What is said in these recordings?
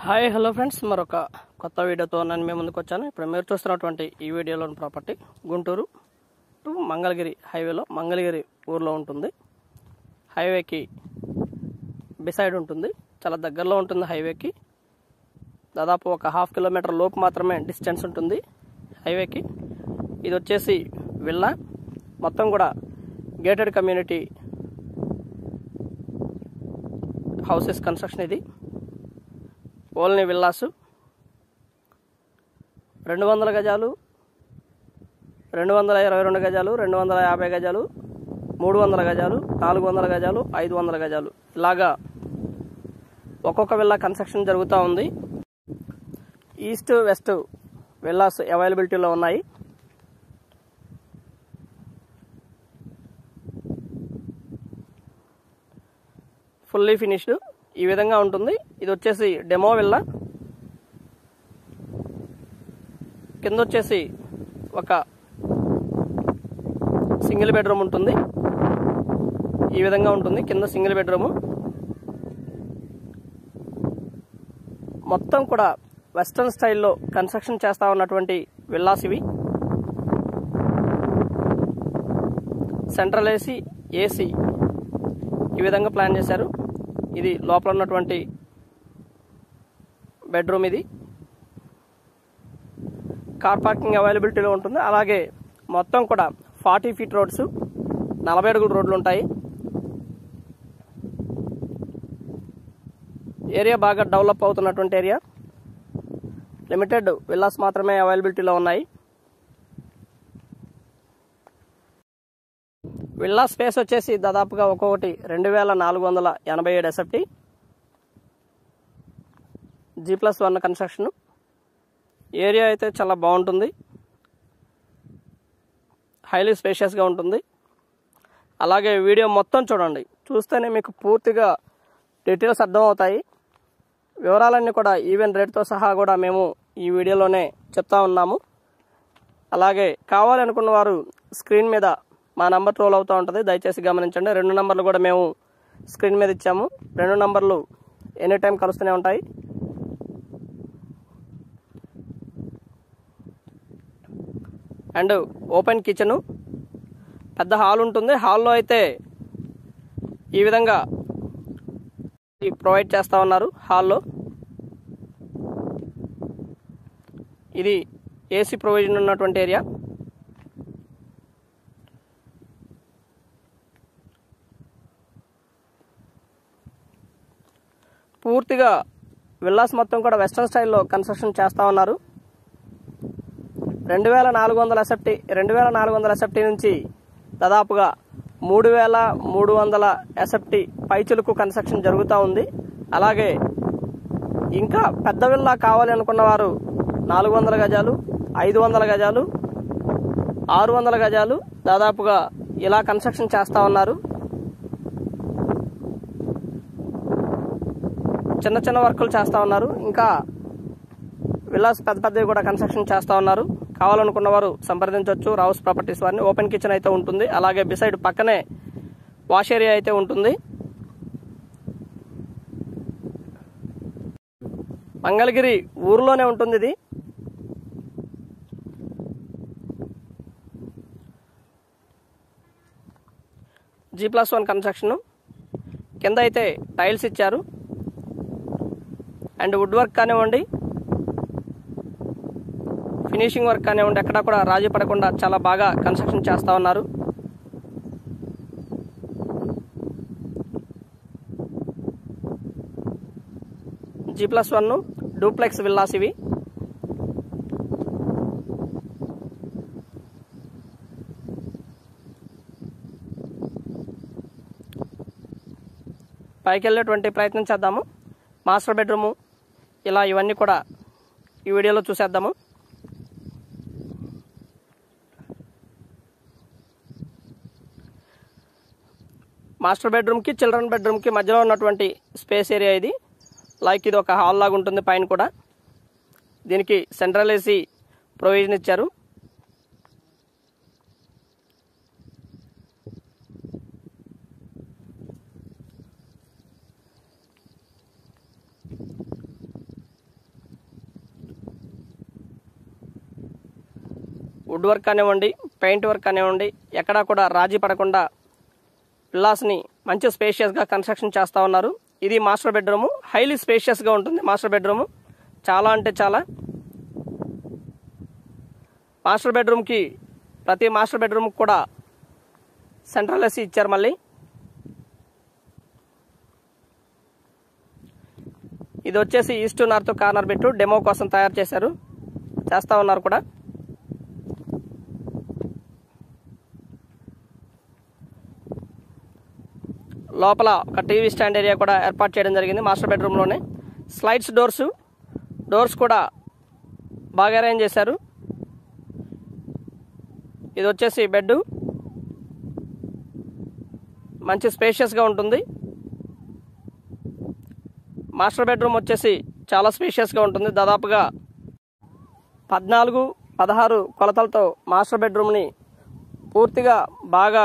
Hi hello friends, మరొక కొత్త వీడియోతో నేను మీ ముందుకు వచ్చాను. ఇప్పుడు మీరు చూస్తున్నటువంటి ఈ వీడియోలోని ప్రాపర్టీ గుంటూరు టు మంగళగిరి హైవేలో మంగళగిరి ఊర్లో ఉంటుంది. హైవేకి బిసైడ్ ఉంటుంది, చాలా దగ్గరలో ఉంటుంది. హైవేకి దాదాపు ఒక 1/2 కిలోమీటర్ లోపు మాత్రమే డిస్టెన్స్ ఉంటుంది హైవేకి. ఇది వచ్చేసి విల్లా, మొత్తం కూడా గేటెడ్ కమ్యూనిటీ హౌసెస్ కన్స్ట్రక్షన్. ఇది ఓన్లీ విల్లాసు, 200 గజాలు, 222 గజాలు, 250 గజాలు, 300 గజాలు, 400 గజాలు, 500 గజాలు, ఇలాగా ఒక్కొక్క విల్లా కన్స్ట్రక్షన్ జరుగుతూ ఉంది. ఈస్ట్ వెస్ట్ విల్లాస్ అవైలబిలిటీలో ఉన్నాయి. ఫుల్లీ ఫినిష్డ్ ఈ విధంగా ఉంటుంది. ఇది వచ్చేసి డెమో విల్లా. కింద వచ్చేసి ఒక సింగిల్ బెడ్రూమ్ ఉంటుంది. ఈ విధంగా ఉంటుంది కింద సింగిల్ బెడ్రూము. మొత్తం కూడా వెస్టర్న్ స్టైల్లో కన్స్ట్రక్షన్ చేస్తా ఉన్నటువంటి విల్లాస్ ఇవి. సెంట్రల్ ఏసీ ఈ విధంగా ప్లాన్ చేశారు. ఇది లోపల ఉన్నటువంటి బెడ్రూమ్. ఇది కార్ పార్కింగ్ అవైలబిలిటీలో ఉంటుంది. అలాగే మొత్తం కూడా 40 ఫీట్ రోడ్స్, 40 అడుగుల రోడ్లు ఉంటాయి. ఏరియా బాగా డెవలప్ అవుతున్నటువంటి ఏరియా. లిమిటెడ్ విల్లాస్ మాత్రమే అవైలబిలిటీలో ఉన్నాయి. విల్లా స్పేస్ వచ్చేసి దాదాపుగా ఒక్కొక్కటి 2487 ఎస్ఎఫ్టీ, G+1 కన్స్ట్రక్షన్. ఏరియా అయితే చాలా బాగుంటుంది, హైలీ స్పేషియస్గా ఉంటుంది. అలాగే వీడియో మొత్తం చూడండి, చూస్తేనే మీకు పూర్తిగా డీటెయిల్స్ అర్థమవుతాయి. వివరాలన్నీ కూడా ఈవెన్ రేట్తో సహా కూడా మేము ఈ వీడియోలోనే చెప్తా ఉన్నాము. అలాగే కావాలనుకున్న వారు స్క్రీన్ మీద మా నంబర్ రోల్ అవుతూ ఉంటుంది, దయచేసి గమనించండి. 2 నంబర్లు కూడా మేము స్క్రీన్ మీద ఇచ్చాము. 2 నంబర్లు ఎనీ టైం కలుస్తూనే ఉంటాయి. అండ్ ఓపెన్ కిచెను, పెద్ద హాల్ ఉంటుంది. హాల్లో అయితే ఈ విధంగా ప్రొవైడ్ చేస్తూ ఉన్నారు. హాల్లో ఇది ఏసీ ప్రొవిజన్ ఉన్నటువంటి ఏరియా. పూర్తిగా విల్లాస్ మొత్తం కూడా వెస్టర్న్ స్టైల్లో కన్స్ట్రక్షన్ చేస్తూ ఉన్నారు. 2400 ఎస్ఎఫ్టీ, 2400 ఎస్ఎఫ్టీ నుంచి దాదాపుగా 3300 ఎస్ఎఫ్టీ పైచులకు కన్స్ట్రక్షన్ జరుగుతూ ఉంది. అలాగే ఇంకా పెద్ద విల్లా కావాలి అనుకున్న వారు 400 గజాలు, 500 గజాలు, 600 గజాలు దాదాపుగా ఇలా కన్స్ట్రక్షన్ చేస్తూ ఉన్నారు. చిన్న చిన్న వర్కులు చేస్తూ ఉన్నారు. ఇంకా విల్లాస్ పెద్ద పెద్దవి కూడా కన్స్ట్రక్షన్ చేస్తూ ఉన్నారు. కావాలనుకున్న వారు సంప్రదించవచ్చు రావుస్ ప్రాపర్టీస్ వారిని. ఓపెన్ కిచెన్ అయితే ఉంటుంది. అలాగే బిసైడ్ పక్కనే వాష్ ఏరియా అయితే ఉంటుంది. మంగళగిరి ఊర్లోనే ఉంటుంది ఇది. G+1 construction. కింద అయితే టైల్స్ ఇచ్చారు. అండ్ వుడ్ వర్క్ కానివ్వండి, ఫినిషింగ్ వర్క్ కానివ్వండి, ఎక్కడా కూడా రాజీ పడకుండా చాలా బాగా కన్స్ట్రక్షన్ చేస్తూ ఉన్నారు. G+1 డూప్లెక్స్ విల్లాస్ ఇవి. పైకి వెళ్ళేటువంటి ప్రయత్నం చేద్దాము. మాస్టర్ బెడ్రూము, ఇలా ఇవన్నీ కూడా ఈ వీడియోలో చూసేద్దాము. మాస్టర్ బెడ్రూమ్కి చిల్డ్రన్ బెడ్రూమ్కి మధ్యలో ఉన్నటువంటి స్పేస్ ఏరియా ఇది. లైక్ ఇది ఒక హాల్ లాగా ఉంటుంది. పైన కూడా దీనికి సెంట్రల్ ఏసీ ప్రొవిజన్ ఇచ్చారు. వుడ్ వర్క్ కానివ్వండి, పెయింట్ వర్క్ కానివ్వండి, ఎక్కడా కూడా రాజీ పడకుండా విల్లాస్ని మంచి స్పేషియస్గా కన్స్ట్రక్షన్ చేస్తూ ఉన్నారు. ఇది మాస్టర్ బెడ్రూము. హైలీ స్పేషియస్గా ఉంటుంది మాస్టర్ బెడ్రూము. చాలా అంటే చాలా. మాస్టర్ బెడ్రూమ్కి ప్రతి మాస్టర్ బెడ్రూమ్కి కూడా సెంట్రల్ ఏసీ ఇచ్చారు. మళ్ళీ ఇది వచ్చేసి east north corner bed demo కోసం తయారు చేస్తూ ఉన్నారు కూడా. లోపల ఒక టీవీ స్టాండ్ ఏరియా కూడా ఏర్పాటు చేయడం జరిగింది మాస్టర్ బెడ్రూమ్లోనే. స్లైడ్స్ డోర్స్ కూడా బాగా అరేంజ్ చేశారు. ఇది వచ్చేసి బెడ్ మంచి స్పేషియస్గా ఉంటుంది. మాస్టర్ బెడ్రూమ్ వచ్చేసి చాలా స్పేషియస్గా ఉంటుంది. దాదాపుగా 14-16 కొలతలతో మాస్టర్ బెడ్రూమ్ని పూర్తిగా బాగా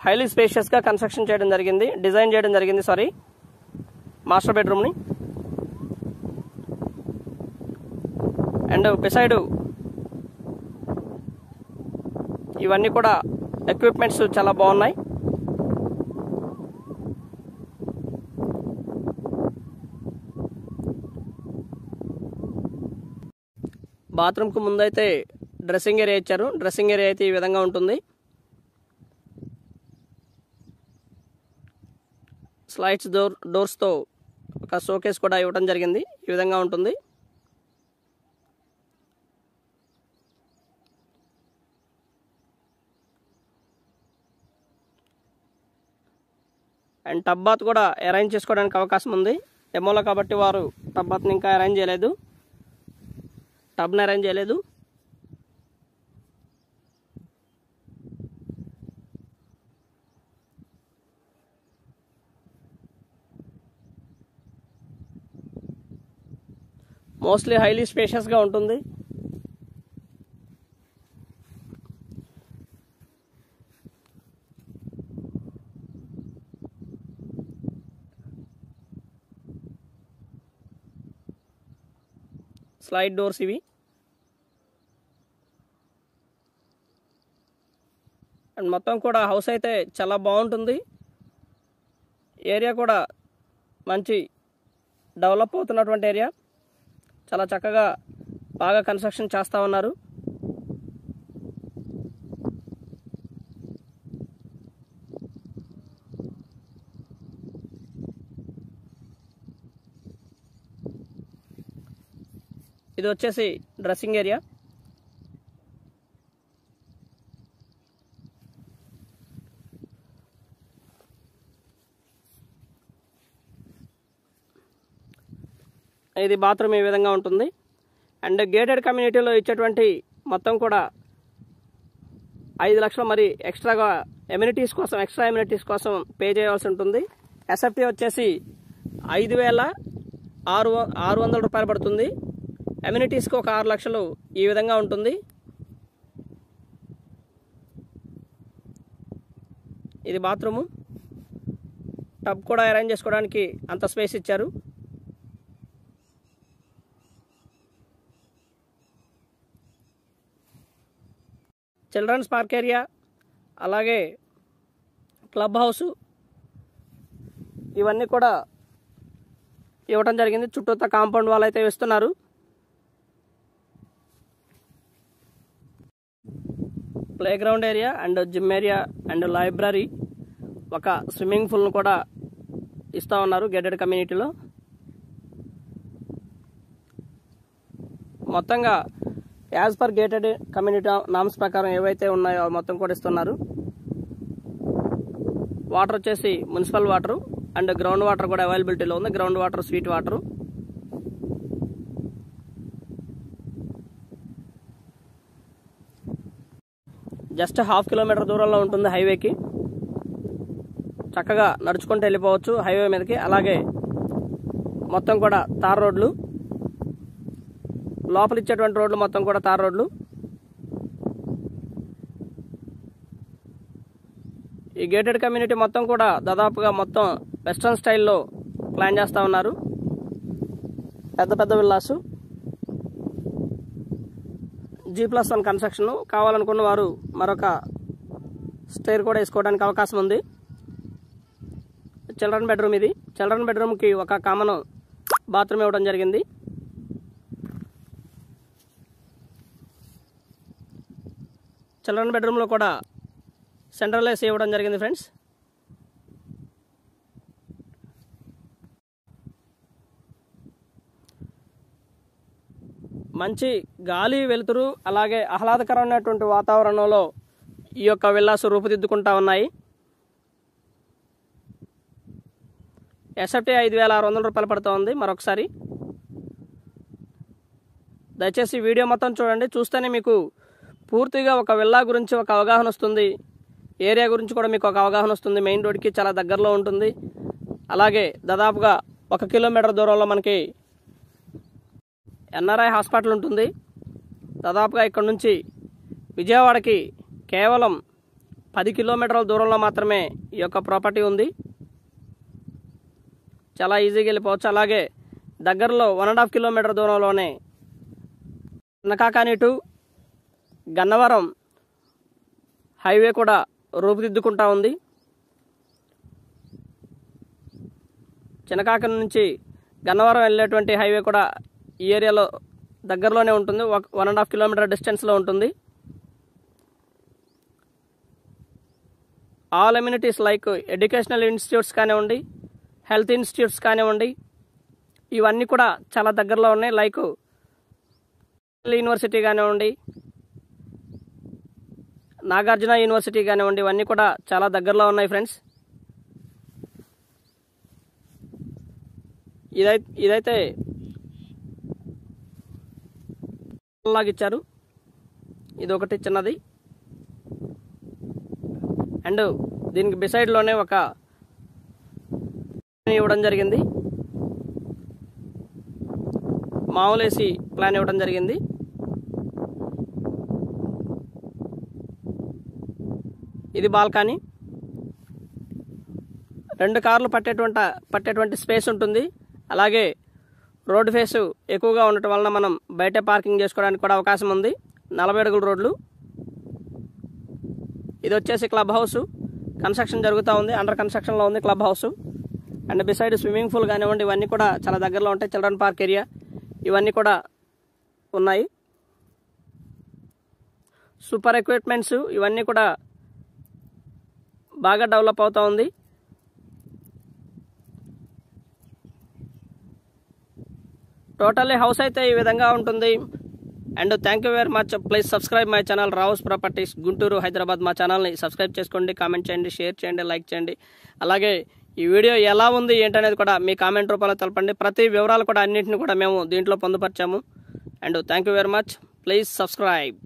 హైలీ స్పేషియస్గా కన్స్ట్రక్షన్ చేయడం జరిగింది, డిజైన్ చేయడం జరిగింది మాస్టర్ బెడ్రూమ్ని. అండ్ బిసైడ్ ఇవన్నీ కూడా ఎక్విప్మెంట్స్ చాలా బాగున్నాయి. బాత్రూమ్కు ముందైతే డ్రెస్సింగ్ ఏరియా ఇచ్చారు. డ్రెస్సింగ్ ఏరియా అయితే ఈ విధంగా ఉంటుంది. స్లైడ్స్ డోర్స్తో ఒక షోకేస్ కూడా ఇవ్వడం జరిగింది. ఈ విధంగా ఉంటుంది. అండ్ టబ్ బాత్ కూడా అరేంజ్ చేసుకోవడానికి అవకాశం ఉంది. డెమోలో కాబట్టి వారు టబ్ బాత్ని ఇంకా అరేంజ్ చేయలేదు, టబ్ని అరేంజ్ చేయలేదు. మోస్ట్లీ హైలీ స్పేషియస్గా ఉంటుంది. స్లైడ్ డోర్స్ ఇవి. అండ్ మొత్తం కూడా హౌస్ అయితే చాలా బాగుంటుంది. ఏరియా కూడా మంచి డెవలప్ అవుతున్నటువంటి ఏరియా. చాలా చక్కగా బాగా కన్స్ట్రక్షన్ చేస్తూ ఉన్నారు. ఇది వచ్చేసి డ్రెస్సింగ్ ఏరియా. ఇది బాత్రూమ్ ఈ విధంగా ఉంటుంది. అండ్ గేటెడ్ కమ్యూనిటీలో ఇచ్చేటువంటి మొత్తం కూడా 5 లక్షలు మరి ఎక్స్ట్రా ఎమ్యూనిటీస్ కోసం పే చేయాల్సి ఉంటుంది. ఎస్ఎఫ్టీ వచ్చేసి 5,600 రూపాయలు పడుతుంది. ఎమ్యూనిటీస్కి ఒక 6 లక్షలు ఈ విధంగా ఉంటుంది. ఇది బాత్రూము. టబ్ కూడా అరేంజ్ చేసుకోవడానికి అంత స్పేస్ ఇచ్చారు. చిల్డ్రన్స్ పార్క్ ఏరియా, అలాగే క్లబ్ హౌస్ ఇవన్నీ కూడా ఇవ్వటం జరిగింది. చుట్టూతా కాంపౌండ్ వాల్ అయితే వేస్తున్నారు. Playground area and gym area and library, ఒక స్విమ్మింగ్ పూల్ను కూడా ఇస్తూ ఉన్నారు గేటెడ్ కమ్యూనిటీలో. మొత్తంగా as per gated community norms ప్రకారం ఏవైతే ఉన్నాయో మొత్తం కూడా ఇస్తున్నారు. వాటర్ వచ్చేసి municipal water and ground water కూడా అవైలబిలిటీలో ఉంది. Ground water, sweet water. Just 1/2 kilometre దూరంలో ఉంటుంది హైవేకి. చక్కగా నడుచుకుంటూ వెళ్ళిపోవచ్చు హైవే మీదకి. అలాగే మొత్తం కూడా తార్ రోడ్లు, లోపల ఇచ్చేటువంటి రోడ్లు మొత్తం కూడా తార్ రోడ్లు. ఈ గేటెడ్ కమ్యూనిటీ మొత్తం కూడా దాదాపుగా మొత్తం వెస్ట్రన్ స్టైల్లో ప్లాన్ చేస్తూ ఉన్నారు. పెద్ద పెద్ద విల్లాసు. G+1 construction. కావాలనుకున్న వారు మరొక స్టైర్ కూడా వేసుకోవడానికి అవకాశం ఉంది. చిల్డ్రన్ బెడ్రూమ్ ఇది. చిల్డ్రన్ బెడ్రూమ్కి ఒక కామన్ బాత్రూమ్ ఇవ్వడం జరిగింది. చిల్డ్రన్ బెడ్రూమ్లో కూడా సెంట్రల్ ఏసీ ఇవ్వడం జరిగింది ఫ్రెండ్స్. మంచి గాలి వెలుతురు అలాగే ఆహ్లాదకరమైనటువంటి వాతావరణంలో ఈ యొక్క విల్లాస్ రూపుదిద్దుకుంటా ఉన్నాయి. ఎస్ఎఫ్టీ 5,600 రూపాయలు పడుతూ ఉంది. మరొకసారి దయచేసి వీడియో మొత్తం చూడండి. చూస్తేనే మీకు పూర్తిగా ఒక విల్లా గురించి ఒక అవగాహన వస్తుంది. ఏరియా గురించి కూడా మీకు ఒక అవగాహన వస్తుంది. మెయిన్ రోడ్కి చాలా దగ్గరలో ఉంటుంది. అలాగే దాదాపుగా 1 కిలోమీటర్ దూరంలో మనకి ఎన్ఆర్ఐ హాస్పిటల్ ఉంటుంది. దాదాపుగా ఇక్కడ నుంచి విజయవాడకి కేవలం 10 కిలోమీటర్ల దూరంలో మాత్రమే ఈ యొక్క ప్రాపర్టీ ఉంది. చాలా ఈజీగా వెళ్ళిపోవచ్చు. అలాగే దగ్గరలో 1.5 కిలోమీటర్ దూరంలోనే నకాకాని టు గన్నవరం హైవే కూడా రూపుదిద్దుకుంటా ఉంది. చినకాకని నుంచి గన్నవరం వెళ్ళేటువంటి హైవే కూడా ఈ ఏరియాలో దగ్గరలోనే ఉంటుంది. 1.5 కిలోమీటర్ డిస్టెన్స్లో ఉంటుంది. All amenities like educational institutes కానివ్వండి, హెల్త్ ఇన్స్టిట్యూట్స్ కానివ్వండి, ఇవన్నీ కూడా చాలా దగ్గరలో ఉన్నాయి. లైక్ యూనివర్సిటీ కానివ్వండి, నాగార్జున యూనివర్సిటీ కానివ్వండి, ఇవన్నీ కూడా చాలా దగ్గరలో ఉన్నాయి ఫ్రెండ్స్. ఇదైతే లాగిచ్చారు. ఇది ఒకటి చిన్నది. అండ్ దీనికి బిసైడ్లోనే ఒక ఇవ్వడం జరిగింది. మామూలు ఏసీ ప్లాన్ ఇవ్వడం జరిగింది. ఇది బాల్కనీ. 2 కార్లు పట్టేటువంటి స్పేస్ ఉంటుంది. అలాగే రోడ్డు ఫేసు ఎక్కువగా ఉండటం వలన మనం బయట పార్కింగ్ చేసుకోవడానికి కూడా అవకాశం ఉంది. 40 అడుగుల రోడ్లు. ఇది వచ్చేసి క్లబ్ హౌస్. కన్స్ట్రక్షన్ జరుగుతూ ఉంది. అండర్ కన్స్ట్రక్షన్లో ఉంది club house. And beside swimming pool కానివ్వండి, ఇవన్నీ కూడా చాలా దగ్గరలో ఉంటాయి. చిల్డ్రన్ పార్క్ ఏరియా ఇవన్నీ కూడా ఉన్నాయి. సూపర్ ఎక్విప్మెంట్స్ ఇవన్నీ కూడా బాగా డెవలప్ అవుతూ ఉంది. టోటల్లీ హౌస్ అయితే ఈ విధంగా ఉంటుంది. And thank you very much. Please subscribe my channel Rao's properties Guntur, Hyderabad. మా ఛానల్ని సబ్స్క్రైబ్ చేసుకోండి, కామెంట్ చేయండి, షేర్ చేయండి, లైక్ చేయండి. అలాగే ఈ వీడియో ఎలా ఉంది ఏంటనేది కూడా మీ కామెంట్ రూపంలో తెలపండి. ప్రతి వివరాలు కూడా అన్నింటిని కూడా మేము దీంట్లో పొందుపరిచాము. And thank you very much. Please subscribe.